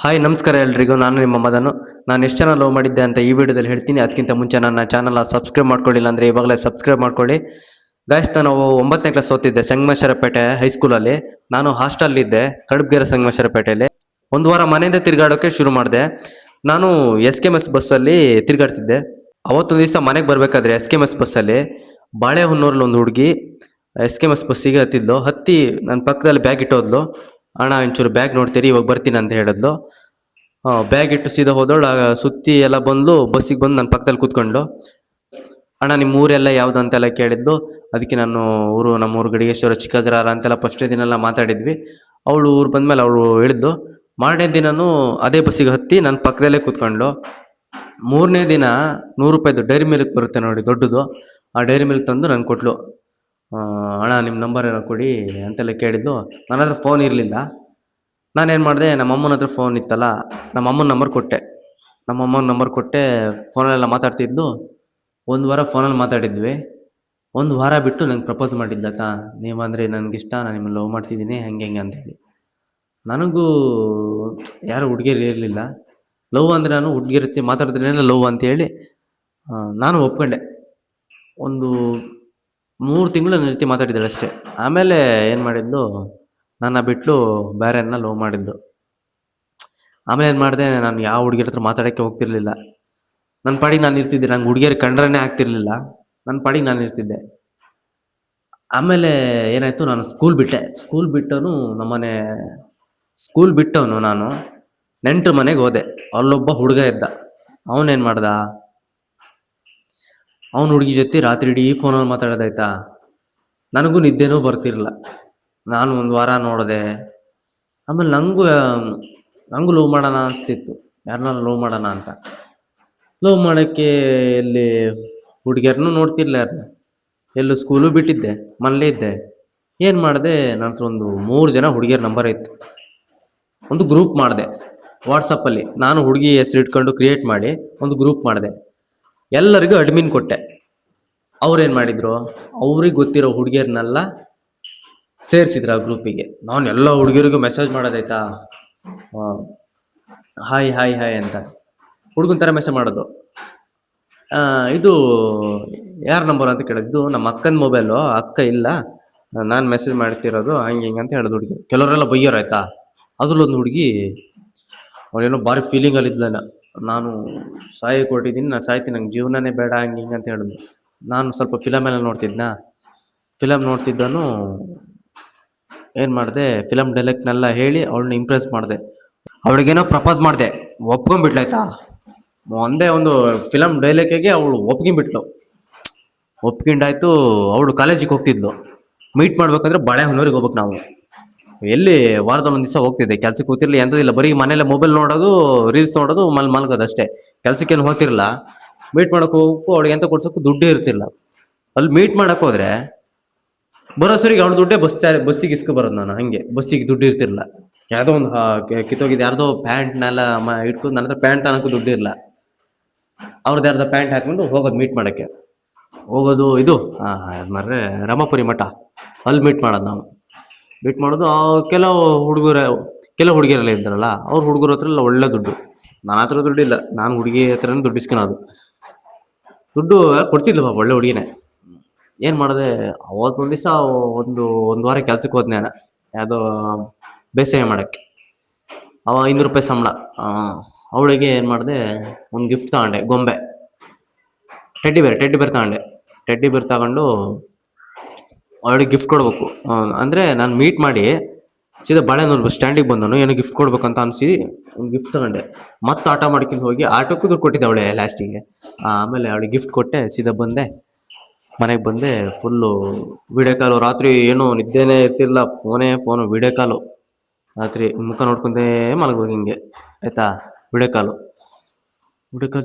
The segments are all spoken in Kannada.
ಹಾಯ್ ನಮಸ್ಕಾರ ಎಲ್ರಿಗೂ. ನಾನು ನಿಮ್ಮ ಮದನು. ನಾನು ಎಷ್ಟು ಜನ ಲವ್ ಮಾಡಿದ್ದೆ ಅಂತ ಈ ವಿಡಿಯೋದಲ್ಲಿ ಹೇಳ್ತೀನಿ. ಅದಕ್ಕಿಂತ ಮುಂಚೆ ನನ್ನ ಚಾನಲ್ ಸಬ್ಸ್ಕ್ರೈಬ್ ಮಾಡ್ಕೊಳ್ಳಿಲ್ಲ ಅಂದರೆ ಇವಾಗಲೇ ಸಬ್ಸ್ಕ್ರೈಬ್ ಮಾಡ್ಕೊಳ್ಳಿ. ಗಾಯ್ಸ್, ನಾನು 9ನೇ ಕ್ಲಾಸ್ ಓದ್ತಿದ್ದೆ ಸಂಗಮೇಶ್ವರಪೇಟೆ ಹೈಸ್ಕೂಲಲ್ಲಿ. ನಾನು ಹಾಸ್ಟೆಲ್ ಇದ್ದೆ ಕಡುಬಗೆರೆ ಸಂಗಮೇಶ್ವರಪೇಟೆಯಲ್ಲಿ. ಒಂದು ವಾರ ಮನೆಯಿಂದ ತಿರುಗಾಡೋಕ್ಕೆ ಶುರು ಮಾಡಿದೆ. ನಾನು SKMS ಬಸ್ಸಲ್ಲಿ ತಿರುಗಾಡ್ತಿದ್ದೆ. ಅವತ್ತೊಂದು ದಿವಸ ಮನೆಗೆ ಬರಬೇಕಾದ್ರೆ SKMS ಬಸ್ಸಲ್ಲಿ ಬಾಳೆಹೊನ್ನೂರಲ್ಲಿ ಒಂದು ಹುಡುಗಿ SKMS ಬಸ್ಸಿಗೆ ಹತ್ತಿ ನನ್ನ ಪಕ್ಕದಲ್ಲಿ ಬ್ಯಾಗ್ ಇಟ್ಟೋದ್ಲು. ಅಣ್ಣ ಒಂಚೂರು ಬ್ಯಾಗ್ ನೋಡ್ತೀರಿ, ಇವಾಗ ಬರ್ತೀನಿ ಅಂತ ಹೇಳಿದ್ಲು. ಬ್ಯಾಗ್ ಇಟ್ಟು ಸೀದಾ ಹೋದವಳು. ಸುತ್ತಿ ಎಲ್ಲ ಬಂದು ಬಸ್ಸಿಗೆ ಬಂದು ನನ್ನ ಪಕ್ಕದಲ್ಲಿ ಕೂತ್ಕೊಂಡು, ಅಣ್ಣ ನಿಮ್ಮ ಊರೆಲ್ಲ ಯಾವುದು ಅಂತೆಲ್ಲ ಕೇಳಿದ್ಲು. ಅದಕ್ಕೆ ನಾನು ನಮ್ಮೂರು ಗಡಿಗೇಶ್ವರ ಚಿಕ್ಕಗ್ರಹಾರ ಅಂತೆಲ್ಲ ಫಸ್ಟ್ ದಿನ ಎಲ್ಲ ಮಾತಾಡಿದ್ವಿ. ಅವಳು ಊರು ಬಂದಮೇಲೆ ಅವಳು ಹೇಳಿದ್ಲು. ಮಾರನೇ ದಿನನೂ ಅದೇ ಬಸ್ಸಿಗೆ ಹತ್ತಿ ನನ್ನ ಪಕ್ಕದಲ್ಲೇ ಕೂತ್ಕೊಂಡು, ಮೂರನೇ ದಿನ 100 ರೂಪಾಯಿದು ಡೈರಿ ಮಿಲ್ಕ್ ಬರುತ್ತೆ ನೋಡಿ, ದೊಡ್ಡದು. ಆ ಡೈರಿ ಮಿಲ್ಕ್ ತಂದು ನನಗೆ ಕೊಟ್ಲು. ಅಣ್ಣ ನಿಮ್ಮ ನಂಬರ್ ಏನೋ ಕೊಡಿ ಅಂತೆಲ್ಲ ಕೇಳಿದ್ಲು. ನನ್ನ ಹತ್ರ ಫೋನ್ ಇರಲಿಲ್ಲ. ನಾನೇನು ಮಾಡಿದೆ, ನಮ್ಮಮ್ಮನ ಹತ್ರ ಫೋನ್ ಇತ್ತಲ್ಲ, ನಮ್ಮಮ್ಮನ ನಂಬರ್ ಕೊಟ್ಟೆ. ಫೋನಲ್ಲೆಲ್ಲ ಮಾತಾಡ್ತಿದ್ಲು. ಒಂದು ವಾರ ಫೋನಲ್ಲಿ ಮಾತಾಡಿದ್ವಿ. ಒಂದು ವಾರ ಬಿಟ್ಟು ನಂಗೆ ಪ್ರಪೋಸ್ ಮಾಡಿದ್ದ. ನೀವಂದರೆ ನನಗಿಷ್ಟ, ನಾನು ನಿಮ್ಮನ್ನು ಲವ್ ಮಾಡ್ತಿದ್ದೀನಿ, ಹೆಂಗೆ ಅಂತೇಳಿ. ನನಗೂ ಯಾರು ಹುಡುಗಿಯರು ಇರಲಿಲ್ಲ. ಲವ್ ಅಂದರೆ ನಾನು ಹುಡುಗಿರ ಮಾತಾಡಿದ್ರೇ ಲವ್ ಅಂತೇಳಿ ನಾನು ಒಪ್ಕೊಂಡೆ. ಒಂದು 3 ತಿಂಗಳು ನನ್ನ ಜೊತೆ ಮಾತಾಡಿದ್ದಾಳೆ ಅಷ್ಟೇ. ಆಮೇಲೆ ಏನು ಮಾಡಿದ್ಲು, ನನ್ನ ಬಿಟ್ಟು ಬೇರೆಯನ್ನ ಲವ್ ಮಾಡಿದ್ದು. ಆಮೇಲೆ ಏನು ಮಾಡಿದೆ, ನಾನು ಯಾವ ಹುಡುಗಿರ ಹತ್ರ ಮಾತಾಡೋಕ್ಕೆ ಹೋಗ್ತಿರ್ಲಿಲ್ಲ. ನನ್ನ ಪಾಡಿಗೆ ನಾನು ಇರ್ತಿದ್ದೆ. ನಂಗೆ ಹುಡುಗಿಯರು ಕಂಡ್ರೇ ಆಗ್ತಿರ್ಲಿಲ್ಲ. ನನ್ನ ಪಾಡಿಗೆ ನಾನು ಇರ್ತಿದ್ದೆ. ಆಮೇಲೆ ಏನಾಯಿತು, ನಾನು ಸ್ಕೂಲ್ ಬಿಟ್ಟವನು ನಾನು ನೆಂಟ್ರ ಮನೆಗೆ ಹೋದೆ. ಅಲ್ಲೊಬ್ಬ ಹುಡುಗ ಇದ್ದ. ಅವನೇನು ಮಾಡ್ದ, ಅವನ ಹುಡುಗಿ ಜೊತೆ ರಾತ್ರಿ ಇಡೀ ಫೋನಲ್ಲಿ ಮಾತಾಡೋದಾಯ್ತಾ. ನನಗೂ ನಿದ್ದೆನೂ ಬರ್ತಿರಲಿಲ್ಲ. ನಾನು ಒಂದು ವಾರ ನೋಡಿದೆ. ಆಮೇಲೆ ನನಗೂ ಲವ್ ಮಾಡೋಣ ಅನಿಸ್ತಿತ್ತು, ಯಾರನ್ನ ಲವ್ ಮಾಡೋಣ ಅಂತ. ಲವ್ ಮಾಡೋಕ್ಕೆ ಎಲ್ಲಿ ಹುಡುಗಿಯರನ್ನೂ ನೋಡ್ತಿರ್ಲ, ಎಲ್ಲೂ ಸ್ಕೂಲು ಬಿಟ್ಟಿದ್ದೆ, ಮನೇಲೇ ಇದ್ದೆ. ಏನು ಮಾಡಿದೆ, ನನ್ನ ಹತ್ರ ಒಂದು 3 ಜನ ಹುಡುಗಿಯರ ನಂಬರ್ ಇತ್ತು. ಒಂದು ಗ್ರೂಪ್ ಮಾಡಿದೆ ವಾಟ್ಸಪ್ಪಲ್ಲಿ. ನಾನು ಹುಡುಗಿ ಹೆಸರು ಇಟ್ಕೊಂಡು ಕ್ರಿಯೇಟ್ ಮಾಡಿ ಒಂದು ಗ್ರೂಪ್ ಮಾಡಿದೆ. ಎಲ್ಲರಿಗೂ ಅಡ್ಮಿನ್ ಕೊಟ್ಟೆ. ಅವ್ರೇನು ಮಾಡಿದರು, ಅವ್ರಿಗೆ ಗೊತ್ತಿರೋ ಹುಡುಗಿಯರನ್ನೆಲ್ಲ ಸೇರಿಸಿದ್ರು ಆ ಗ್ರೂಪಿಗೆ. ನಾನು ಎಲ್ಲ ಹುಡುಗಿಯರಿಗೂ ಮೆಸೇಜ್ ಮಾಡೋದಾಯ್ತಾ, ಹಾಯ್ ಹಾಯ್ ಹಾಯ್ ಅಂತ ಹುಡುಗನ ಥರ ಮೆಸೇಜ್ ಮಾಡೋದು. ಇದು ಯಾರ ನಂಬರ್ ಅಂತ ಕೇಳಿದ್ದು, ನಮ್ಮ ಅಕ್ಕನ ಮೊಬೈಲು, ಅಕ್ಕ ಇಲ್ಲ, ನಾನು ಮೆಸೇಜ್ ಮಾಡ್ತಿರೋದು ಹಂಗೆ ಹಿಂಗೆ ಅಂತ ಹೇಳಿದ ಹುಡುಗಿ. ಕೆಲವರೆಲ್ಲ ಬೈಯೋರು ಆಯ್ತಾ. ಅದ್ರಲ್ಲೊಂದು ಹುಡುಗಿ, ಅವಳೇನೋ ಭಾರಿ ಫೀಲಿಂಗಲ್ಲಿದ್ಲ. ನಾನು ಕೊಟ್ಟಿದ್ದೀನಿ, ನಾನು ಸಾಯ್ತೀನಿ, ನಂಗೆ ಜೀವನನೇ ಬೇಡ ಹಂಗೆ ಹಿಂಗೆ ಅಂತ ಹೇಳಿದ್ಲು. ನಾನು ಸ್ವಲ್ಪ ಫಿಲಮೆಲ್ಲ ನೋಡ್ತಿದ್ದನು. ಏನು ಮಾಡಿದೆ, ಫಿಲಮ್ ಡೈಲೆಕ್ಟ್ನೆಲ್ಲ ಹೇಳಿ ಅವಳನ್ನ ಇಂಪ್ರೆಸ್ ಮಾಡಿದೆ. ಅವಳಿಗೇನೋ ಪ್ರಪೋಸ್ ಮಾಡಿದೆ, ಒಪ್ಕೊಂಡ್ಬಿಟ್ಲಾಯ್ತಾ. ಒಂದೇ ಒಂದು ಫಿಲಮ್ ಡೈಲಾಗಿಗೆ ಅವಳು ಒಪ್ಕೊಂಡಾಯ್ತು. ಅವಳು ಕಾಲೇಜಿಗೆ ಹೋಗ್ತಿದ್ಲು. ಮೀಟ್ ಮಾಡ್ಬೇಕಂದ್ರೆ ಬಾಳೆಹೊನ್ನೂರಿಗೆ ಹೋಗ್ಬೇಕು ನಾವು. ಎಲ್ಲಿ ವಾರದಲ್ಲಿ ಒಂದು ದಿವಸ ಹೋಗ್ತಿದ್ದೆ, ಕೆಲ್ಸಕ್ಕೆ ಹೋಗ್ತಿರ್ಲಿ, ಎಂಥದಿಲ್ಲ, ಬರೀ ಮನೇಲೆ ಮೊಬೈಲ್ ನೋಡೋದು, ರೀಲ್ಸ್ ನೋಡೋದು, ಮಲ್ಗೋದು ಅಷ್ಟೇ. ಕೆಲ್ಸಕ್ಕೇನು ಹೋಗ್ತಿರಲ್ಲ. ಮೀಟ್ ಮಾಡೋಕೆ ಹೋಗಬೇಕು, ಅವಳಿಗೆ ಎಂತ ಕೊಡ್ಸೋಕ್ಕೂ ದುಡ್ಡೇ ಇರ್ತಿಲ್ಲ. ಅಲ್ಲಿ ಮೀಟ್ ಮಾಡೋಕೆ ಹೋದ್ರೆ ಬರೋಸರಿಗೆ ಅವ್ಳ ದುಡ್ಡೇ ಬಸ್ಸಿಗೆ ಇಸ್ಕೊ ಬರೋದು. ನಾನು ಹಂಗೆ ಬಸ್ಸಿಗೆ ದುಡ್ಡು ಇರ್ತಿರಲ್ಲ. ಯಾವುದೋ ಒಂದು ಕಿತ್ತೋಗಿದ್ದು ಯಾರ್ದೋ ಪ್ಯಾಂಟ್ನೆಲ್ಲ ಇಟ್ಕೊಂಡು, ನನ್ನ ಹತ್ರ ಪ್ಯಾಂಟ್ ತನಕ ದುಡ್ಡು ಇರಲ್ಲ. ಅವ್ರದ್ದು ಯಾರ್ದೋ ಪ್ಯಾಂಟ್ ಹಾಕೊಂಡು ಹೋಗೋದು ಮೀಟ್ ಮಾಡೋಕ್ಕೆ. ಹೋಗೋದು ಇದು ಮರ್ರೆ ರಾಮಪುರಿ ಮಠ, ಅಲ್ಲಿ ಮೀಟ್ ಮಾಡೋದು. ಕೆಲವು ಹುಡುಗಿಯರೆಲ್ಲ ಇದ್ದಾರಲ್ಲ, ಅವ್ರ ಹುಡುಗರ ಹತ್ರ ಎಲ್ಲ ಒಳ್ಳೆ ದುಡ್ಡು. ನನ್ನ ಹತ್ರ ದುಡ್ಡಿಲ್ಲ, ನಾನು ಹುಡುಗಿ ಹತ್ರನೇ ದುಡ್ಡು ಇಸ್ಕೊಳೋದು. ದುಡ್ಡು ಕೊಡ್ತಿದ್ಲು ಪಾಪ, ಒಳ್ಳೆ ಹುಡುಗಿನೇ. ಏನು ಮಾಡಿದೆ, ಅವತ್ತೊಂದು ದಿವಸ ಒಂದು ವಾರ ಕೆಲ್ಸಕ್ಕೆ ಹೋದ್ನೆ ನಾನು, ಯಾವುದೋ ಬೇಸಾಯ ಮಾಡೋಕ್ಕೆ. 500 ರೂಪಾಯಿ ಸಂಬಳ. ಅವಳಿಗೆ ಏನು ಮಾಡಿದೆ, ಒಂದು ಗಿಫ್ಟ್ ತಗೊಂಡೆ, ಗೊಂಬೆ, ಟೆಡ್ಡಿ ಬೇರ್ ತಗೊಂಡೆ. ಟೆಡ್ಡಿ ಬೇರ್ ತಗೊಂಡು ಅವಳಿಗೆ ಗಿಫ್ಟ್ ಕೊಡ್ಬೇಕು. ಅಂದರೆ ನಾನು ಮೀಟ್ ಮಾಡಿ ಸೀದಾ ಬಾಳೆಹೊನ್ನೂರು ಬಸ್ ಸ್ಟ್ಯಾಂಡಿಗೆ ಬಂದನು. ಏನೋ ಗಿಫ್ಟ್ ಕೊಡ್ಬೇಕಂತ ಅನಿಸಿ ಒಂದು ಗಿಫ್ಟ್ ತಗೊಂಡೆ. ಮತ್ತೆ ಆಟೋ ಮಾಡ್ಕೊಂಡು ಹೋಗಿ ಆಟೋಕ್ಕೂ ದುಡ್ಡು ಕೊಟ್ಟಿದ್ದೆ ಅವಳೆ ಲಾಸ್ಟಿಗೆ. ಆಮೇಲೆ ಅವಳಿಗೆ ಗಿಫ್ಟ್ ಕೊಟ್ಟೆ, ಸೀದಾ ಮನೆಗೆ ಬಂದೆ. ಫುಲ್ಲು ವಿಡಿಯೋ ಕಾಲು. ರಾತ್ರಿ ಏನೋ ನಿದ್ದೆನೇ ಇರ್ತಿಲ್ಲ, ಫೋನು ವಿಡಿಯೋ ಕಾಲು. ರಾತ್ರಿ ಮುಖ ನೋಡ್ಕೊಂಡೇ ಮಲಗೋದು ಹಿಂಗೆ ಆಯಿತಾ. ವಿಡಿಯೋ ಕಾಲು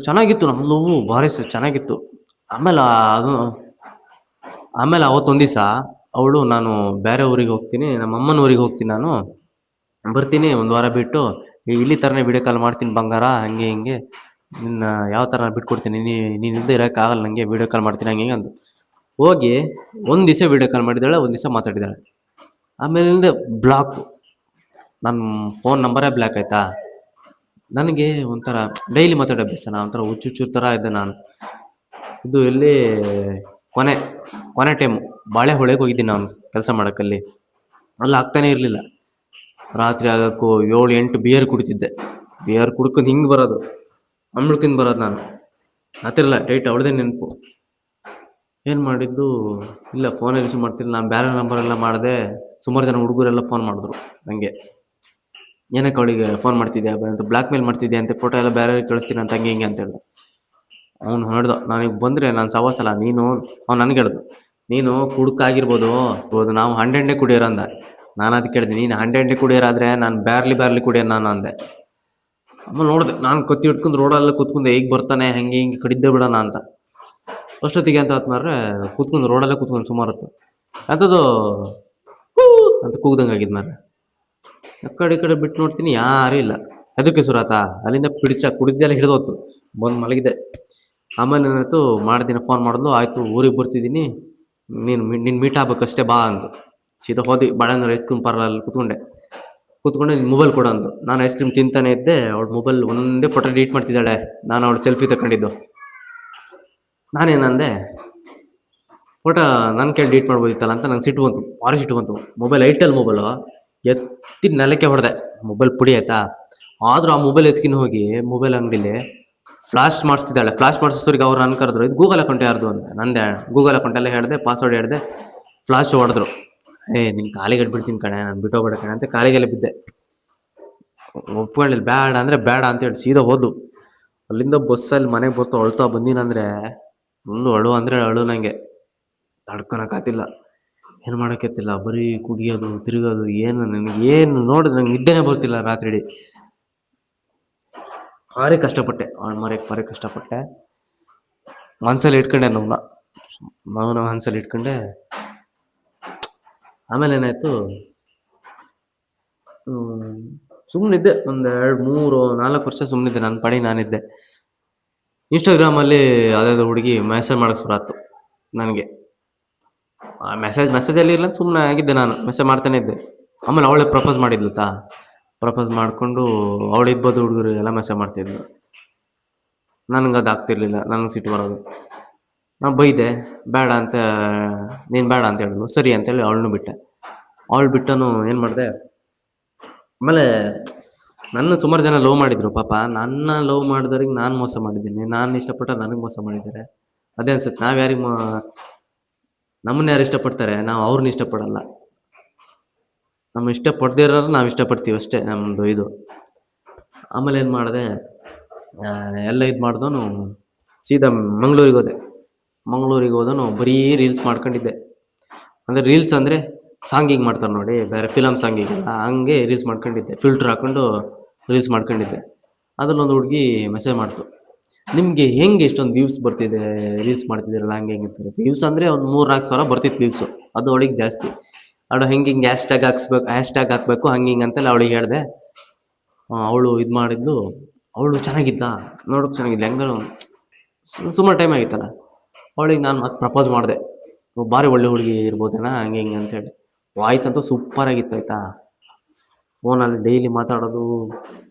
ಚೆನ್ನಾಗಿತ್ತು, ನಮ್ಮದು ಭಾರಿ ಚೆನ್ನಾಗಿತ್ತು. ಆಮೇಲೆ ಅವತ್ತೊಂದು ದಿವಸ ಅವಳು, ನಾನು ಬೇರೆ ಊರಿಗೆ ಹೋಗ್ತೀನಿ, ನಮ್ಮ ಅಮ್ಮನ ಊರಿಗೆ ಹೋಗ್ತೀನಿ, ನಾನು ಬರ್ತೀನಿ ಒಂದು ವಾರ ಬಿಟ್ಟು, ಇಲ್ಲಿ ಥರನೇ ವಿಡಿಯೋ ಕಾಲ್ ಮಾಡ್ತೀನಿ ಬಂಗಾರ, ಹಂಗೆ ಹಿಂಗೆ, ನಿನ್ನ ಯಾವ ಥರ ಬಿಟ್ಕೊಡ್ತೀನಿ, ನೀನು ಇಲ್ಲದೆ ಇರೋಕ್ಕಾಗಲ್ಲ ನನಗೆ, ವಿಡಿಯೋ ಕಾಲ್ ಮಾಡ್ತೀನಿ ಹಂಗೆ ಹಿಂಗೆ ಅಂದು. ಹೋಗಿ ಒಂದು ದಿವಸ ವಿಡಿಯೋ ಕಾಲ್ ಮಾಡಿದ್ದಾಳೆ, ಒಂದು ದಿವಸ ಮಾತಾಡಿದ್ದಾಳೆ. ಆಮೇಲಿಂದ ಬ್ಲಾಕ್, ನನ್ನ ಫೋನ್ ನಂಬರೇ ಬ್ಲ್ಯಾಕ್ ಆಯಿತಾ. ನನಗೆ ಒಂಥರ ಡೈಲಿ ಮಾತಾಡೋ ಅಭ್ಯಾಸ. ನಾ ಒಂಥರ ಹುಚ್ಚುಚ್ಚರ ಥರ ಇದ್ದೆ ನಾನು. ಇದು ಎಲ್ಲಿ ಕೊನೆ ಕೊನೆ ಟೈಮು ಬಾಳೆಹೊಳೆಗೆ ಹೋಗಿದ್ದೀನಿ ನಾನು ಕೆಲಸ ಮಾಡಕ್ಕಲ್ಲಿ. ಅಲ್ಲಿ ಆಗ್ತಾನೆ ಇರಲಿಲ್ಲ. ರಾತ್ರಿ ಆಗಕ್ಕೂ 7, 8 ಬಿಯರ್ ಕುಡಿತಿದ್ದೆ. ಬಿಯರ್ ಕುಡ್ಕೊಂಡು ಹಿಂಗೆ ಬರೋದು, ಅಂಬ್ಳಕ್ಕಿಂದ ಬರೋದು ನಾನು. ಹತ್ತಿರಲ್ಲ ಡೈಟ್ ಅವಳದೇ ನೆನಪು. ಏನು ಮಾಡಿದ್ದು, ಇಲ್ಲ ಫೋನೇ ರಿಸೀವ್ ಮಾಡ್ತಿಲ್ಲ. ನಾನು ಬೇರೆ ನಂಬರೆಲ್ಲ ಮಾಡಿದೆ. ಸುಮಾರು ಜನ ಹುಡುಗರೆಲ್ಲ ಫೋನ್ ಮಾಡಿದ್ರು ನನಗೆ. ಏನಕ್ಕೆ ಅವಳಿಗೆ ಫೋನ್ ಮಾಡ್ತಿದ್ಯಾ ಅಂತ, ಬ್ಲ್ಯಾಕ್ ಮೇಲ್ ಮಾಡ್ತಿದ್ಯಾ ಅಂತ, ಫೋಟೋ ಎಲ್ಲ ಬೇರೆಯವ್ರಿಗೆ ಕಳಿಸ್ತೀನಿ ಅಂತ, ಹಂಗೆ ಹಿಂಗೆ ಅಂತ ಹೇಳ್ದೆ. ಅವ್ನು ಹೇಳ್ದ, ನನಗೆ ಬಂದರೆ ನಾನು ಸವಾಸಲ್ಲ ನೀನು. ಅವ್ನು ನನಗೆ ಹೇಳ್ದು, ನೀನು ಕುಡುಕಾಗಿರ್ಬೋದು, ನಾವು ಹಂಡೆಂಡೆ ಕುಡಿಯೋರು ಅಂದ. ನಾನು ಅದಕ್ಕೆ ಕೇಳಿದೆ, ನೀನು ಹಂಡೆಂಡೆ ಕುಡಿಯೋರಾದರೆ ನಾನು ಬ್ಯಾರ್ಲಿ ಕುಡಿಯೋರು ನಾನು ಅಂದೆ. ಆಮೇಲೆ ನೋಡಿದೆ, ನಾನು ಕತ್ತಿ ಹಿಡ್ಕೊಂಡು ರೋಡಲ್ಲಿ ಕೂತ್ಕೊಂಡು ಹೇಗೆ ಬರ್ತಾನೆ ಹಂಗೆ ಹಿಂಗೆ ಕಡಿದ್ದೆ ಬಿಡೋಣ ಅಂತ. ಅಷ್ಟೊತ್ತಿಗೆ ಅಂತ ಮಾರ್ರೆ ಕೂತ್ಕೊಂಡು ರೋಡಲ್ಲೇ ಕೂತ್ಕೊಂಡು ಸುಮಾರು ಹೊತ್ತು ಅಂಥದ್ದು ಹೂ ಅಂತ ಕೂಗ್ದಂಗೆ ಆಗಿದ್ದು ಮಾರ್ರೆ. ಆ ಕಡೆ ಬಿಟ್ಟು ನೋಡ್ತೀನಿ, ಯಾರೂ ಇಲ್ಲ. ಅದಕ್ಕೆ ಸುರಾತ ಅಲ್ಲಿಂದ ಕುಡಿದ್ದೆಲ್ಲ ಹಿಡಿದೋತ್ತು. ಬಂದು ಮಲಗಿದೆ. ಆಮೇಲೆ ಏನಾಯ್ತು, ಮಾಡ್ದಿನ ಫೋನ್ ಮಾಡಿದ್ಲು, ಆಯಿತು ಊರಿಗೆ ಬರ್ತಿದ್ದೀನಿ, ನಿನ್ನ ಮೀಟ್ ಆಗ್ಬೇಕಷ್ಟೇ ಬಾ ಅಂದು. ಸೀದಾ ಹೋದಿ ಬಾಳೆಹಣ್ಣು ಐಸ್ ಕ್ರೀಮ್ ಪಾರ್ಲಲ್ಲಿ ಕೂತ್ಕೊಂಡೆ ನಿನ್ನ ಮೊಬೈಲ್ ಕೊಡು ಅಂದು. ನಾನು ಐಸ್ ಕ್ರೀಮ್ ತಿಂತಾನೆ ಇದ್ದೆ. ಅವಳ ಮೊಬೈಲ್ ಒಂದೇ ಫೋಟೋ ಡಿಲೀಟ್ ಮಾಡ್ತಿದ್ದಾಳೆ. ನಾನು ಅವಳು ಸೆಲ್ಫಿ ತಗೊಂಡಿದ್ದು. ನಾನೇನಂದೆ, ಫೋಟೋ ನನ್ನ ಕೈ ಡಿಲೀಟ್ ಮಾಡ್ಬೋದಿತ್ತಲ್ಲ ಅಂತ ನಂಗೆ ಸಿಟ್ಟು ಬಂತು, ಭಾರಿ ಸಿಟ್ಟು ಬಂತು. ಮೊಬೈಲ್ ಐಟಲ್ ಮೊಬೈಲು ಎತ್ತಿ ನೆಲಕ್ಕೆ ಹೊಡೆದೆ. ಮೊಬೈಲ್ ಪುಡಿ ಆಯ್ತಾ. ಆದರೂ ಆ ಮೊಬೈಲ್ ಎತ್ಕಿನ ಹೋಗಿ ಮೊಬೈಲ್ ಅಂಗಡಿಲಿ ಫ್ಲಾಶ್ ಮಾಡಿಸ್ತಿದ್ದಾಳೆ. ಫ್ಲಾಶ್ ಮಾಡಿಸೋರಿಗೆ ಅವ್ರು ನನ್ನ ಕರೆದ್ರು, ಇದು ಗೂಗಲ್ ಅಕೌಂಟ್ ಯಾರ್ದು ಅಂತ. ನಂದೆ ಗೂಗಲ್ ಅಕೌಂಟ್ ಎಲ್ಲ ಹೇಳಿದೆ, ಪಾಸ್ವರ್ಡ್ ಹೇಳಿದೆ. ಫ್ಲಾಶ್ ಹೊಡೆದ್ರು. ನಿನ್ನ ಕಾಲಿಗೆ ಬಿಡ್ತೀನಿ ಕಣೆ, ನಾನು ಬಿಟ್ಟೋಗ್ಬೇಡ ಕಣೆ ಅಂತ ಕಾಲಿಗೆಲ್ಲ ಬಿದ್ದೆ. ಒಪ್ಕೊಳ್ಳಿಲ್ಲ, ಬೇಡ ಅಂದರೆ ಬೇಡ ಅಂತೇಳಿ ಸೀದಾ ಹೋದ್ಲು. ಅಲ್ಲಿಂದ ಬಸ್ಸಲ್ಲಿ ಮನೆಗೆ ಬರ್ತಾ ಅಳ್ತಾ ಬಂದಿನಂದರೆ ಫುಲ್ಲು ಅಳು ಅಂದರೆ ಅಳು. ನನಗೆ ತಡ್ಕೊಳಕ್ಕಾಗ್ತಿಲ್ಲ, ಏನು ಮಾಡೋಕ್ಕಾಗ್ತಿಲ್ಲ. ಬರೀ ಕುಡಿಯೋದು ತಿರುಗೋದು, ಏನು ನೋಡಿದ್ರೆ ನಂಗೆ ನಿದ್ದೆನೇ ಬರ್ತಿಲ್ಲ ರಾತ್ರಿ ಇಡೀ. ಭಾರಿ ಕಷ್ಟಪಟ್ಟೆ, ಅವಳು ಮರೆಯಕ್ಕೆ ಭಾರಿ ಕಷ್ಟಪಟ್ಟೆ. ಮನಸ್ಸಲ್ಲಿ ಇಟ್ಕೊಂಡೆ ನಾವು ಮನಸ್ಸಲ್ಲಿ ಇಟ್ಕೊಂಡೆ. ಆಮೇಲೆ ಏನಾಯಿತು, ಸುಮ್ಮನಿದ್ದೆ. ಒಂದು 2, 3, 4 ವರ್ಷ ಸುಮ್ಮನಿದ್ದೆ. ನನ್ನ ಪಡಿ ನಾನಿದ್ದೆ. ಇನ್ಸ್ಟಾಗ್ರಾಮಲ್ಲಿ ಯಾವುದಾದ್ರು ಹುಡುಗಿ ಮೆಸೇಜ್ ಮಾಡೋಕ್ಕೆ ಶುರುವಾಯ್ತು ನನಗೆ. ಮೆಸೇಜಲ್ಲಿ ಇಲ್ಲ, ಸುಮ್ಮನೆ ಆಗಿದ್ದೆ ನಾನು, ಮೆಸೇಜ್ ಮಾಡ್ತಾನೆ ಇದ್ದೆ. ಆಮೇಲೆ ಅವಳೇ ಪ್ರಪೋಸ್ ಮಾಡಿದ್ಲು ಪ್ರಪೋಸ್ ಮಾಡಿಕೊಂಡು ಅವಳಿಬ್ಬದು ಹುಡುಗರು ಎಲ್ಲ ಮೆಸೇಜ್ ಮಾಡ್ತಿದ್ಲು. ನನಗೆ ಅದು ಆಗ್ತಿರ್ಲಿಲ್ಲ, ನನಗೆ ಸಿಟ್ಟು ಬರೋದು. ನಾನು ಬೈದೆ, ಬೇಡ ಅಂತ, ನೀನು ಬೇಡ ಅಂತ ಹೇಳಿದ್ಲು. ಸರಿ ಅಂತೇಳಿ ಅವಳನ್ನು ಬಿಟ್ಟೆ. ಅವಳು ಬಿಟ್ಟನು ಏನು ಮಾಡಿದೆ, ಆಮೇಲೆ ನನ್ನ ಸುಮಾರು ಜನ ಲವ್ ಮಾಡಿದ್ರು. ಪಾಪ ನನ್ನ ಲವ್ ಮಾಡಿದವ್ರಿಗೆ ನಾನು ಮೋಸ ಮಾಡಿದ್ದೀನಿ. ನಾನು ಇಷ್ಟಪಟ್ಟ ನನಗೆ ಮೋಸ ಮಾಡಿದ್ದಾರೆ. ಅದೇ ಅನ್ಸುತ್ತೆ. ನಾವು ಯಾರಿಗೆ ನಮ್ಮನ್ನ ಯಾರು ಇಷ್ಟಪಡ್ತಾರೆ, ನಾವು ಅವ್ರನ್ನ ಇಷ್ಟಪಡಲ್ಲ. ನಮ್ಮ ಇಷ್ಟಪಡದೇ ಇರೋರು ನಾವು ಇಷ್ಟಪಡ್ತೀವಿ ಅಷ್ಟೇ, ನಮ್ಮದು ಇದು. ಆಮೇಲೆ ಏನು ಮಾಡಿದೆ, ಎಲ್ಲ ಇದು ಮಾಡ್ದವನು ಸೀದಾ ಮಂಗಳೂರಿಗೆ ಹೋದನು. ಬರೀ ರೀಲ್ಸ್ ಮಾಡ್ಕೊಂಡಿದ್ದೆ. ಅಂದರೆ ರೀಲ್ಸ್ ಅಂದರೆ ಸಾಂಗಿಗೆ ಮಾಡ್ತಾರೆ ನೋಡಿ, ಬೇರೆ ಫಿಲಮ್ ಸಾಂಗಿಗೆಲ್ಲ ಹಂಗೆ ರೀಲ್ಸ್ ಮಾಡ್ಕೊಂಡಿದ್ದೆ. ಫಿಲ್ಟ್ರ್ ಹಾಕ್ಕೊಂಡು ರೀಲ್ಸ್ ಮಾಡ್ಕೊಂಡಿದ್ದೆ. ಅದರಲ್ಲೊಂದು ಹುಡುಗಿ ಮೆಸೇಜ್ ಮಾಡ್ತು, ನಿಮಗೆ ಹೆಂಗೆ ಇಷ್ಟೊಂದು ವ್ಯೂಸ್ ಬರ್ತಿದೆ, ರೀಲ್ಸ್ ಮಾಡ್ತಿದ್ದೀರಲ್ಲ ಹಂಗೆ ಹೆಂಗೆ ಅಂತಾರೆ. ವ್ಯೂಸ್ ಅಂದರೆ ಒಂದು 3-4 ಸಾವಿರ ಬರ್ತಿತ್ತು ವ್ಯೂಸು. ಅದು ಅವಳಿಗೆ ಜಾಸ್ತಿ. ಅವಳು ಹಿಂಗೆ ಹ್ಯಾಶ್ಟ್ಯಾಗ್ ಹಾಕಬೇಕು ಹಂಗೆ ಹಿಂಗೆ ಅಂತೆಲ್ಲ ಅವಳಿಗೆ ಹೇಳಿದೆ. ಅವಳು ಇದು ಮಾಡಿದ್ಲು. ಅವಳು ಚೆನ್ನಾಗಿದ್ದ, ನೋಡೋಕೆ ಚೆನ್ನಾಗಿದ್ಲು. ಹೆಂಗ ಸುಮಾರು ಟೈಮ್ ಆಗಿತ್ತಲ್ಲ. ಅವಳಿಗೆ ನಾನು ಮತ್ತೆ ಪ್ರಪೋಸ್ ಮಾಡಿದೆ. ಭಾರಿ ಒಳ್ಳೆ ಹುಡುಗಿ ಇರ್ಬೋದೇನಾ ಹಂಗೆ ಹಿಂಗೆ ಅಂತೇಳಿ. ವಾಯ್ಸ್ ಅಂತೂ ಸೂಪರಾಗಿತ್ತು ಆಯಿತಾ. ಫೋನಲ್ಲಿ ಡೈಲಿ ಮಾತಾಡೋದು,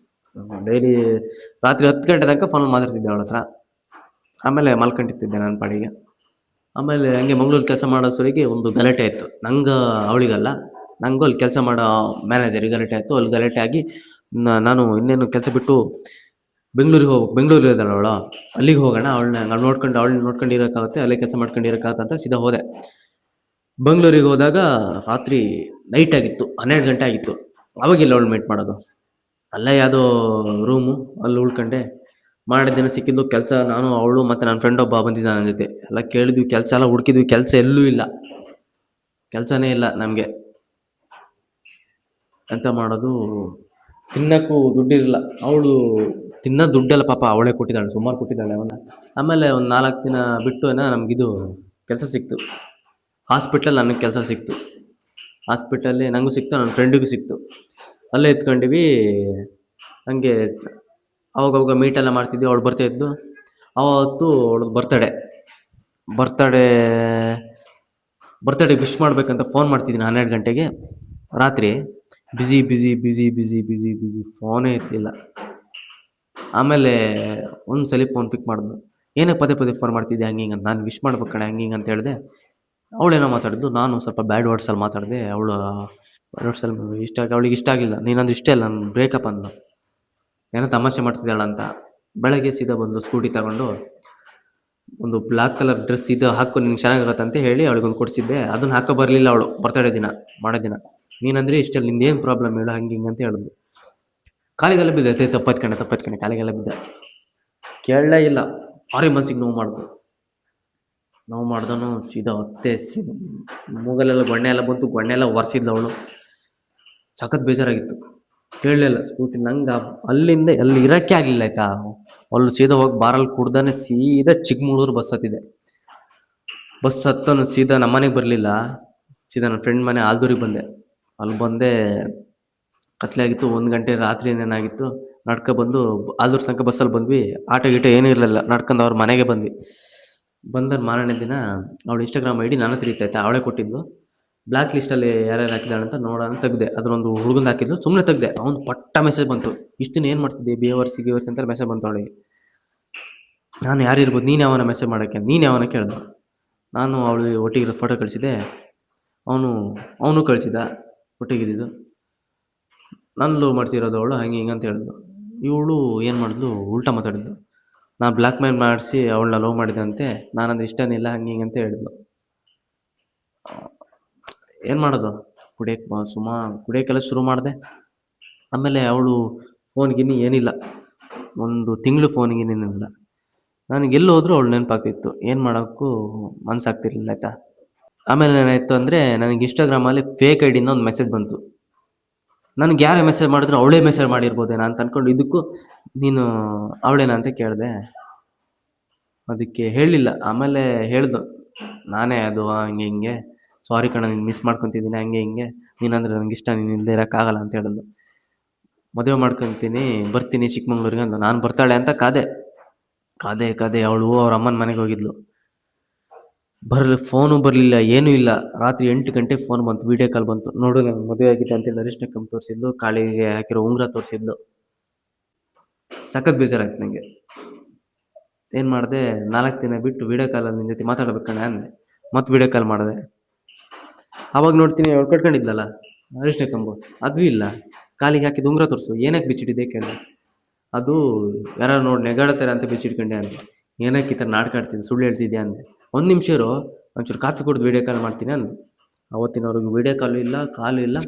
ಡೈಲಿ ರಾತ್ರಿ 10 ಗಂಟೆ ತನಕ ಫೋನಲ್ಲಿ ಮಾತಾಡ್ತಿದ್ದೆ ಅವಳ ಹತ್ರ. ಆಮೇಲೆ ಮಲ್ಕೊಂಡಿರ್ತಿದ್ದೆ ನನ್ನ ಪಾಡಿಗೆ. ಆಮೇಲೆ ಹಂಗೆ ಮಂಗ್ಳೂರು ಕೆಲಸ ಮಾಡೋ ಸರಿಗೆ ಒಂದು ಗಲಾಟೆ ಆಯಿತು. ನಂಗೆ ಅವಳಿಗಲ್ಲ, ನನಗೂ ಅಲ್ಲಿ ಕೆಲಸ ಮಾಡೋ ಮ್ಯಾನೇಜರಿಗೆ ಗಲಾಟೆ ಆಯಿತು. ಅಲ್ಲಿ ಗಲಾಟೆ ಆಗಿ ನಾನು ಇನ್ನೇನು ಕೆಲಸ ಬಿಟ್ಟು ಬೆಂಗಳೂರಿಗೆ ಇದ್ದಾಳೆ ಅವಳು, ಅಲ್ಲಿಗೆ ಹೋಗೋಣ, ಅವಳನ್ನ ನೋಡ್ಕೊಂಡು ಇರೋಕ್ಕಾಗುತ್ತೆ, ಅಲ್ಲೇ ಕೆಲಸ ಮಾಡ್ಕೊಂಡು ಇರೋಕ್ಕಾಗತ್ತೆ ಅಂತ ಸೀದಾ ಹೋದೆ. ಬೆಂಗಳೂರಿಗೆ ಹೋದಾಗ ರಾತ್ರಿ ನೈಟ್ ಆಗಿತ್ತು, 12 ಗಂಟೆ ಆಗಿತ್ತು. ಅವಾಗಿಲ್ಲ ಅವಳು ಮೀಟ್ ಮಾಡೋದು. ಅಲ್ಲೇ ಯಾವುದೋ ರೂಮು, ಅಲ್ಲಿ ಉಳ್ಕೊಂಡೆ. ಮಾಡಿದ ದಿನ ಸಿಕ್ಕಿದ್ದು ಕೆಲಸ. ನಾನು, ಅವಳು ಮತ್ತು ನನ್ನ ಫ್ರೆಂಡ್ ಒಬ್ಬ ಬಂದಿದ್ದ ನನ್ನ ಜೊತೆ. ಎಲ್ಲ ಕೇಳಿದ್ವಿ, ಕೆಲಸ ಎಲ್ಲ ಹುಡುಕಿದ್ವಿ, ಕೆಲಸ ಎಲ್ಲೂ ಇಲ್ಲ, ಕೆಲಸನೇ ಇಲ್ಲ ನಮಗೆ. ಎಂತ ಮಾಡೋದು, ತಿನ್ನಕ್ಕೂ ದುಡ್ಡಿರಲಿಲ್ಲ. ಅವಳು ತಿನ್ನೋ ದುಡ್ಡೆಲ್ಲ ಪಾಪ ಅವಳೇ ಕೊಟ್ಟಿದ್ದಾಳೆ, ಸುಮಾರು ಕೊಟ್ಟಿದ್ದಾಳೆ ಅವನ್ನ. ಆಮೇಲೆ ಒಂದು 4 ದಿನ ಬಿಟ್ಟು ನಮಗಿದು ಕೆಲಸ ಸಿಕ್ತು. ಹಾಸ್ಪಿಟ್ಲಲ್ಲಿ ನನಗೆ ಕೆಲಸ ಸಿಕ್ತು. ಹಾಸ್ಪಿಟಲ್ಲಿ ನನಗೂ ಸಿಕ್ತು, ನನ್ನ ಫ್ರೆಂಡಿಗೂ ಸಿಕ್ತು. ಅಲ್ಲೇ ಇತ್ಕೊಂಡಿವಿ. ಹಂಗೆ ಅವಾಗವಾಗ ಮೀಟೆಲ್ಲ ಮಾಡ್ತಿದ್ವಿ. ಅವಳು ಬರ್ತಾಯಿದ್ಲು. ಅವತ್ತು ಅವಳು ಬರ್ತಡೇ ವಿಶ್ ಮಾಡಬೇಕಂತ ಫೋನ್ ಮಾಡ್ತಿದ್ದೀನಿ 12 ಗಂಟೆಗೆ ರಾತ್ರಿ. ಬಿಸಿ ಫೋನೇ ಇರಲಿಲ್ಲ. ಆಮೇಲೆ ಒಂದ್ಸಲಿ ಫೋನ್ ಪಿಕ್ ಮಾಡಿದ್ಲು. ಏನಕ್ಕೆ ಪದೇ ಪದೇ ಫೋನ್ ಮಾಡ್ತಿದ್ದೆ ಹಂಗೆ ಹಿಂಗೆ ಅಂತ. ನಾನು ವಿಶ್ ಮಾಡ್ಬೇಕು ಕಣೆ ಹಂಗೆ ಹಿಂಗೆ ಅಂತ ಹೇಳಿದೆ. ಅವಳೇನೋ ಮಾತಾಡಿದ್ಲು, ನಾನು ಸ್ವಲ್ಪ ಬ್ಯಾಡ್ ವರ್ಡ್ಸಲ್ಲಿ ಮಾತಾಡಿದೆ. ಅವಳು ಬ್ಯಾಡ್ ವರ್ಡ್ಸಲ್ಲಿ ಅವಳಿಗೆ ಇಷ್ಟ ಆಗಲಿಲ್ಲ. ನೀನಂದ್ರೆ ಇಷ್ಟ ಇಲ್ಲ, ನಾನು ಬ್ರೇಕಪ್ ಅಂದ್ಲು. ಏನೋ ತಮಾಷೆ ಮಾಡ್ತಿದ್ದಾಳ ಅಂತ. ಬೆಳಗ್ಗೆ ಸೀದಾ ಬಂದು ಸ್ಕೂಟಿ ತಗೊಂಡು ಒಂದು ಬ್ಲಾಕ್ ಕಲರ್ ಡ್ರೆಸ್ ಇದು ಹಾಕೋ ನಿನ್ಗೆ ಚೆನ್ನಾಗಾಗತ್ತೆ ಅಂತ ಹೇಳಿ ಅವಳಿಗೊಂದು ಕೊಡಿಸಿದ್ದೆ. ಅದನ್ನ ಹಾಕೋ ಬರಲಿಲ್ಲ ಅವಳು ಬರ್ತಡೇ ದಿನ ಮಾಡೋ ದಿನ. ನೀನಂದ್ರೆ ಇಷ್ಟಲ್ಲಿ ನಿಂದೇನು ಪ್ರಾಬ್ಲಮ್ ಹೇಳು ಹಂಗೆ ಹಿಂಗೆ ಅಂತ ಹೇಳಿದ್ಲು. ಕಾಲಿಗೆಲ್ಲ ಬಿದ್ದೆ, ತಪ್ಪತ್ಕಣೆ ಕಾಲಿಗೆಲ್ಲ ಬಿದ್ದೆ. ಕೇಳಲೇ ಇಲ್ಲ. ಭಾರಿ ಮನ್ಸಿಗೆ ನೋವು ಮಾಡ್ದನು ಸೀದಾ ಹೊತ್ತೆ ಮೂಗಲೆಲ್ಲ ಗೊಣ್ಣೆ ಎಲ್ಲ ಬಂತು, ಗೊಣ್ಣೆ ಎಲ್ಲ ಒರೆಸಿದ್ಲು ಅವಳು. ಸಖತ್ ಬೇಜಾರಾಗಿತ್ತು. ಕೇಳಲಿಲ್ಲ ಸ್ಕೂಟಿ ನಂಗೆ ಅಲ್ಲಿಂದ ಅಲ್ಲಿ ಇರೋಕ್ಕೆ ಆಗಲಿಲ್ಲ ಆಯ್ತಾ. ಅಲ್ಲಿ ಸೀದಾ ಹೋಗಿ ಬಾರಲ್ಲಿ ಕುಡ್ದಾನೆ ಸೀದಾ ಚಿಕ್ಕಮಗಳೂರು ಬಸ್ ಹತ್ತಿದೆ. ಬಸ್ ಹತ್ತನು ಸೀದಾ ನಮ್ಮ ಮನೆಗೆ ಬರಲಿಲ್ಲ, ಸೀದಾ ನನ್ನ ಫ್ರೆಂಡ್ ಮನೆ ಆಲ್ದೂರಿಗೆ ಬಂದೆ. ಅಲ್ಲಿ ಬಂದೆ ಕತ್ಲೆ ಆಗಿತ್ತು, 1 ಗಂಟೆ ರಾತ್ರಿ ಏನಾಗಿತ್ತು. ಬಂದು ಆಲ್ದೂರು ತನಕ ಬಸ್ಸಲ್ಲಿ ಬಂದ್ವಿ. ಆಟೋ ಗೀಟೋ ಏನೂ ಇರಲಿಲ್ಲ, ನಡ್ಕೊಂಡು ಅವ್ರ ಮನೆಗೆ ಬಂದ್ವಿ. ಬಂದರ್ ಮಾರನೇ ದಿನ ಅವಳು ಇನ್ಸ್ಟಾಗ್ರಾಮ್ ಐಡಿ ನನ್ನ ಹತ್ರ ಇತ್ತೈತೆ, ಅವಳೇ ಕೊಟ್ಟಿದ್ಲು. ಬ್ಲ್ಯಾಕ್ ಲಿಸ್ಟಲ್ಲಿ ಯಾರ್ಯಾರು ಹಾಕಿದಾಳೆ ಅಂತ ನೋಡೋಣ ತೆಗ್ದೆ. ಅದರೊಂದು ಹುಡುಗಂದು ಹಾಕಿದ್ಲು, ಸುಮ್ಮನೆ ತೆಗ್ದೆ. ಅವ್ನು ಪಟ್ಟ ಮೆಸೇಜ್ ಬಂತು, ಇಷ್ಟು ದಿನ ಏನು ಮಾಡ್ತಿದ್ದೆ ಬೇವರ್ಸಿ ಅಂತ ಮೆಸೇಜ್ ಬಂತು ಅವಳಿಗೆ. ನಾನು ಯಾರಿರ್ಬೋದು, ನೀನು ಯಾವನ ಮೆಸೇಜ್ ಮಾಡೋಕ್ಕೆ, ನೀನು ಯಾವನ ಕೇಳ್ದೆ. ನಾನು ಅವಳು ಒಟ್ಟಿಗಿರೋ ಫೋಟೋ ಕಳಿಸಿದೆ. ಅವನು ಕಳಿಸಿದ ಒಟ್ಟಿಗಿದ್ದು. ನಾನು ಲವ್ ಮಾಡ್ತಿರೋದು ಅವಳು ಹಂಗೆ ಹಿಂಗೆ ಅಂತ ಹೇಳಿದ್ಲು. ಇವಳು ಏನು ಮಾಡಿದ್ಲು, ಉಲ್ಟಾ ಮಾತಾಡಿದ್ಲು. ನಾನು ಬ್ಲ್ಯಾಕ್ ಮೇಲ್ ಮಾಡಿಸಿ ಅವಳನ್ನ ಲವ್ ಮಾಡಿದಂತೆ, ನಾನಂದ್ರೆ ಇಷ್ಟನೇ ಇಲ್ಲ ಹಂಗೆ ಹಿಂಗೆ ಅಂತ ಹೇಳಿದ್ಲು. ಏನು ಮಾಡೋದು, ಕುಡಿಯೋಕ್ಕೆಲ್ಲ ಶುರು ಮಾಡಿದೆ. ಆಮೇಲೆ ಅವಳು ಫೋನ್ಗಿನ್ನು ಏನಿಲ್ಲ, 1 ತಿಂಗಳು ಫೋನ್ಗಿನ್ನಿಲ್ಲ. ನನಗೆ ಎಲ್ಲಿ ಹೋದರೂ ಅವಳು ನೆನಪಾಗ್ತಿತ್ತು. ಏನು ಮಾಡೋಕ್ಕೂ ಮನಸ್ಸಾಗ್ತಿರ್ಲಿಲ್ಲ ಆಯಿತಾ. ಆಮೇಲೆ ಏನಾಯಿತು ಅಂದರೆ, ನನಗೆ ಇನ್ಸ್ಟಾಗ್ರಾಮಲ್ಲಿ ಫೇಕ್ ಐಡಿಯಿಂದ ಒಂದು ಮೆಸೇಜ್ ಬಂತು. ನನಗೆ ಯಾರೇ ಮೆಸೇಜ್ ಮಾಡಿದ್ರು ಅವಳೇ ಮೆಸೇಜ್ ಮಾಡಿರ್ಬೋದೇನೋ ಅಂತ ಅಂದ್ಕೊಂಡು ಇದಕ್ಕೂ ನೀನು ಅವಳೇನಾ ಅಂತ ಕೇಳಿದೆ. ಅದಕ್ಕೆ ಹೇಳಲಿಲ್ಲ. ಆಮೇಲೆ ಹೇಳ್ದು, ನಾನೇ ಅದು ಹಂಗೆ ಹಿಂಗೆ, ಸಾರಿ ಕಣ ನೀನು ಮಿಸ್ ಮಾಡ್ಕೊತಿದ್ದೀನಿ ಹಂಗೆ ಹಿಂಗೆ, ನೀನಂದರೆ ನನಗೆ ಇಷ್ಟ, ನೀನು ಇಲ್ಲದೆ ಇರೋಕ್ಕಾಗಲ್ಲ ಅಂತ ಹೇಳಿದ್ಲು. ಮದುವೆ ಮಾಡ್ಕೊತೀನಿ ಬರ್ತೀನಿ ಚಿಕ್ಕಮಂಗ್ಳೂರಿಗೆ ಅಂದು. ನಾನು ಬರ್ತಾಳೆ ಅಂತ ಕಾದೆ. ಅವಳು ಅವ್ರ ಅಮ್ಮನ ಮನೆಗೆ ಹೋಗಿದ್ಲು. ಫೋನು ಬರಲಿಲ್ಲ, ಏನೂ ಇಲ್ಲ. ರಾತ್ರಿ 8 ಗಂಟೆಗೆ ಫೋನ್ ಬಂತು, ವೀಡಿಯೋ ಕಾಲ್ ಬಂತು. ನೋಡು ನಾನು ಮದುವೆ ಆಗಿದೆ ಅಂತೇಳಿ ಅರಿಶಿನ ಕಂಬ ತೋರಿಸಿದ್ಲು, ಕಾಲಿಗೆ ಹಾಕಿರೋ ಉಂಗುರ ತೋರಿಸಿದ್ಲು. ಸಖತ್ ಬೇಜಾರಾಯ್ತು ನನಗೆ. ಏನು ಮಾಡಿದೆ, 4 ದಿನ ಬಿಟ್ಟು ವೀಡಿಯೋ ಕಾಲಲ್ಲಿ ನಿನ್ನ ಜೊತೆ ಮಾತಾಡ್ಬೇಕು ಕಣೆ ಅಂದೆ. ಮತ್ತೆ ವೀಡಿಯೋ ಕಾಲ್ ಮಾಡಿದೆ. ಆವಾಗ ನೋಡ್ತೀನಿ ಅವಳು ಕಟ್ಕೊಂಡಿದ್ಲಲ್ಲ ಅರಿಶಿನ ಕಂಬು, ಅದೂ ಇಲ್ಲ. ಕಾಲಿಗೆ ಹಾಕಿದ ಉಂಗುರ ತೋರಿಸು, ಏನಕ್ಕೆ ಬಿಚ್ಚಿಟ್ಟಿದ್ದೆ ಕೇಳಿದೆ. ಅದು ಯಾರು ನೋಡಿ ನೆಗಾಡ್ತಾರೆ ಅಂತ ಬಿಚ್ಚಿಟ್ಕೊಂಡೆ ಅಂದೆ. ಏನಕ್ಕೆ ಈ ಥರ ನಾಟಕ ಆಡ್ತಿದ್ದೆ, ಸುಳ್ಳು ಹೇಳ್ತಿದ್ಯಾ ಅಂದೆ. 1 ನಿಮಿಷ ಇರು, ಒಂಚೂರು ಕಾಫಿ ಕುಡಿದು ವೀಡಿಯೋ ಕಾಲ್ ಮಾಡ್ತೀನಿ ಅಂದೆ. ಅವತ್ತಿನವ್ರಿಗೆ ವೀಡಿಯೋ ಕಾಲು ಇಲ್ಲ.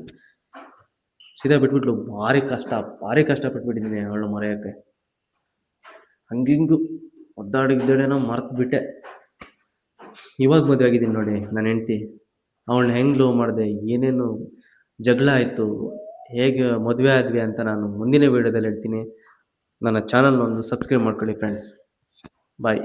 ಸೀದಾ ಬಿಟ್ಬಿಟ್ಲು. ಭಾರಿ ಕಷ್ಟಪಟ್ಬಿಟ್ಟಿದ್ದೀನಿ ಅವಳು ಮರೆಯೋಕ್ಕೆ. ಹಂಗಿಂಗು ಒದ್ದಾಡಿದ್ದೇನೋ ಮರ್ತು ಬಿಟ್ಟೆ. ಇವಾಗ ಮದುವೆ ಆಗಿದ್ದೀನಿ ನೋಡಿ ನನ್ನ ಹೆಂಡ್ತಿ. ಅವಳನ್ನ ಹೆಂಗೆ ಲವ್ ಮಾಡಿದೆ, ಏನೇನು ಜಗಳ ಆಯಿತು, ಹೇಗೆ ಮದುವೆ ಆದ್ವಿ ಅಂತ ನಾನು ಮುಂದಿನ ವೀಡಿಯೋದಲ್ಲಿ ಹೇಳ್ತೀನಿ. ನನ್ನ ಚಾನಲ್ನ ಒಂದು ಸಬ್ಸ್ಕ್ರೈಬ್ ಮಾಡ್ಕೊಳ್ಳಿ ಫ್ರೆಂಡ್ಸ್. ಬಾಯ್.